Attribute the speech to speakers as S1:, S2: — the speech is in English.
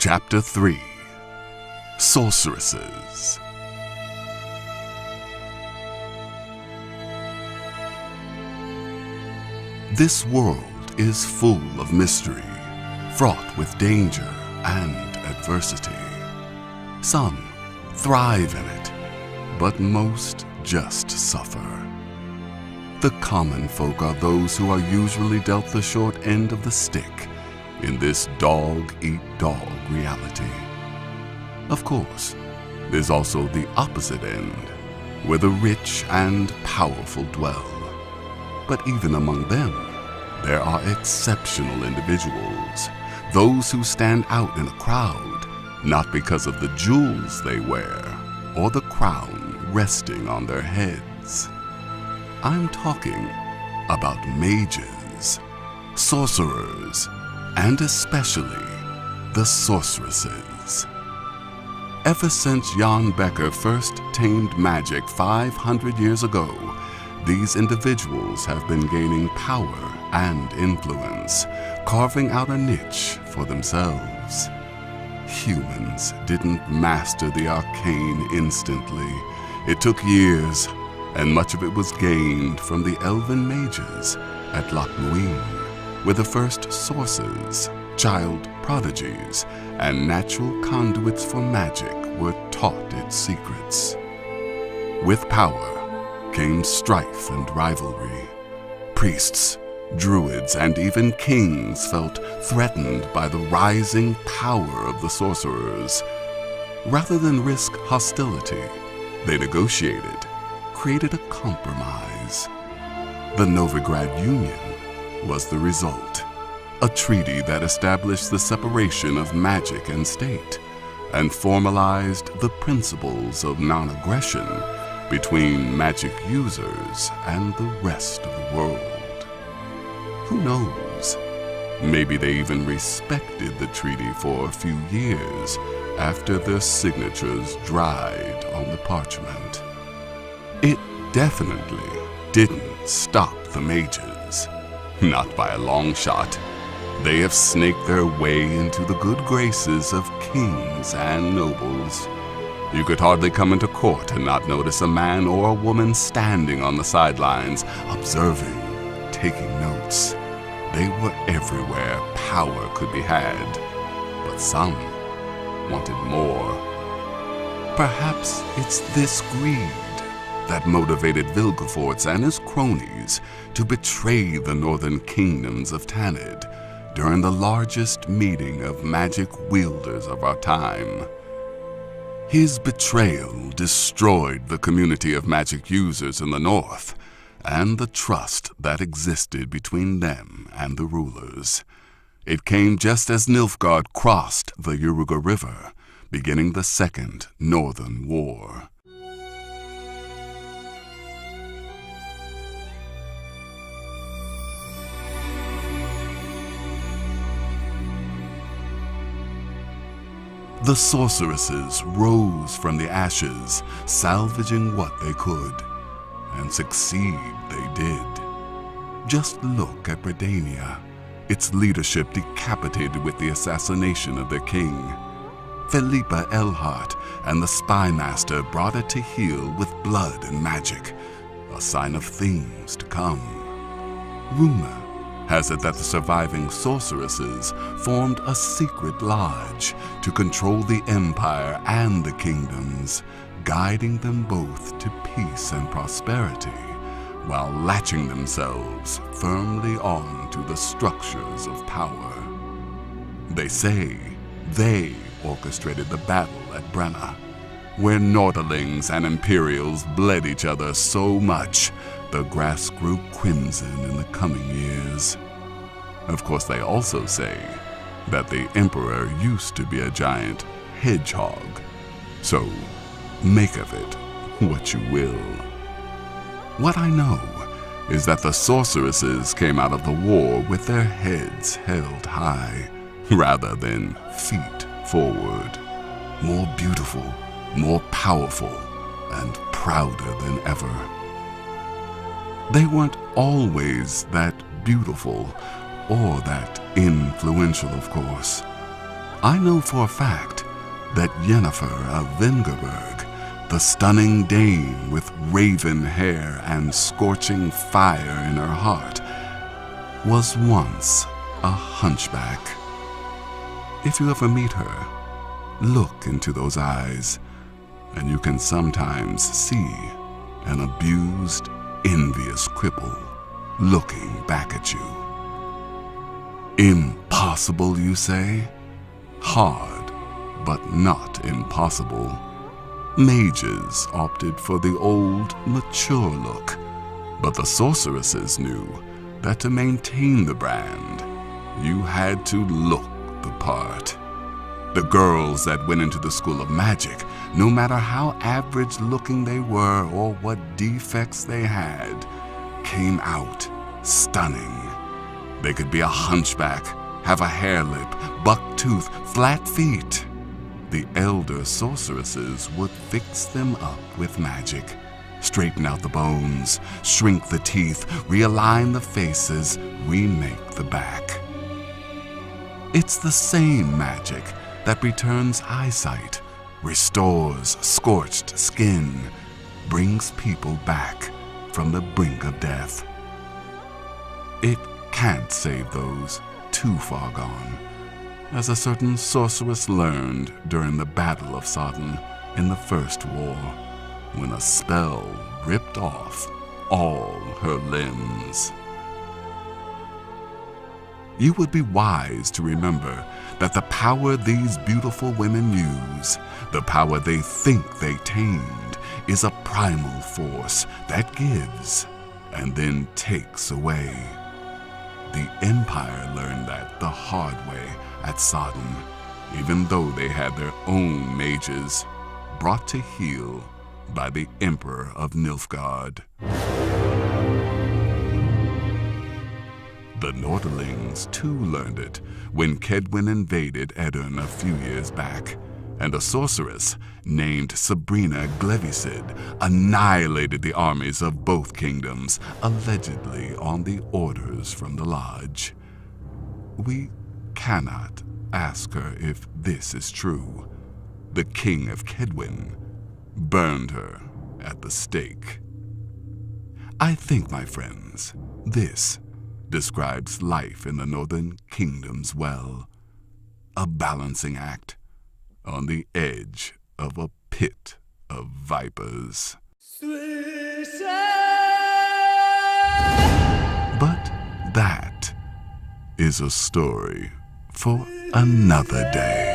S1: Chapter 3 Sorceresses. This world is full of mystery, fraught with danger and adversity. Some thrive in it, but most just suffer. The common folk are those who are usually dealt the short end of the stick in this dog-eat-dog reality. Of course, there's also the opposite end, where the rich and powerful dwell. But even among them, there are exceptional individuals, those who stand out in a crowd, not because of the jewels they wear or the crown resting on their heads. I'm talking about mages, sorcerers, and especially the sorceresses. Ever since Jan Becker first tamed magic 500 years ago, these individuals have been gaining power and influence, carving out a niche for themselves. Humans didn't master the arcane instantly. It took years, and much of it was gained from the elven mages at Loch Muin, where the first sources, child prodigies, and natural conduits for magic were taught its secrets. With power came strife and rivalry. Priests, druids, and even kings felt threatened by the rising power of the sorcerers. Rather than risk hostility, they negotiated, created a compromise. The Novigrad Union was the result, a treaty that established the separation of magic and state and formalized the principles of non-aggression between magic users and the rest of the world. Who knows? Maybe they even respected the treaty for a few years after their signatures dried on the parchment. It definitely didn't stop the mages. Not by a long shot. They have snaked their way into the good graces of kings and nobles. You could hardly come into court and not notice a man or a woman standing on the sidelines, observing, taking notes. They were everywhere power could be had, but some wanted more. Perhaps it's this greed that motivated Vilgefortz and his cronies to betray the northern kingdoms of Tanid during the largest meeting of magic wielders of our time. His betrayal destroyed the community of magic users in the north and the trust that existed between them and the rulers. It came just as Nilfgaard crossed the Uruga River, beginning the Second Northern War. The sorceresses rose from the ashes, salvaging what they could, and succeed they did. Just look at Bredania, its leadership decapitated with the assassination of their king. Felipa Elhart and the spy master brought it to heel with blood and magic, a sign of things to come. Rumor has it that the surviving sorceresses formed a secret lodge to control the empire and the kingdoms, guiding them both to peace and prosperity, while latching themselves firmly on to the structures of power. They say they orchestrated the battle at Brenna, where Norderlings and Imperials bled each other so much the grass grew crimson in the coming years. Of course, they also say that the Emperor used to be a giant hedgehog, so make of it what you will. What I know is that the sorceresses came out of the war with their heads held high, rather than feet forward, more beautiful, more powerful, and prouder than ever. They weren't always that beautiful or that influential, of course. I know for a fact that Yennefer of Vengerberg, the stunning dame with raven hair and scorching fire in her heart, was once a hunchback. If you ever meet her, look into those eyes, and you can sometimes see an abused, envious cripple looking back at you. Impossible, you say? Hard, but not impossible. Mages opted for the old, mature look, but the sorceresses knew that to maintain the brand, you had to look the part. The girls that went into the school of magic, no matter how average-looking they were or what defects they had, came out stunning. They could be a hunchback, have a hair lip, buck tooth, flat feet. The elder sorceresses would fix them up with magic, straighten out the bones, shrink the teeth, realign the faces, remake the back. It's the same magic that returns eyesight, restores scorched skin, brings people back from the brink of death. It can't save those too far gone, as a certain sorceress learned during the Battle of Sodden in the First War, when a spell ripped off all her limbs. You would be wise to remember that the power these beautiful women use, the power they think they tamed, is a primal force that gives and then takes away. The Empire learned that the hard way at Sodden, even though they had their own mages, brought to heel by the Emperor of Nilfgaard. The Nordlings too learned it when Kedwin invaded Edirn a few years back, and a sorceress named Sabrina Glevisid annihilated the armies of both kingdoms, allegedly on the orders from the Lodge. We cannot ask her if this is true. The King of Kedwin burned her at the stake. I think, my friends, this describes life in the Northern Kingdoms well. A balancing act on the edge of a pit of vipers. But that is a story for another day.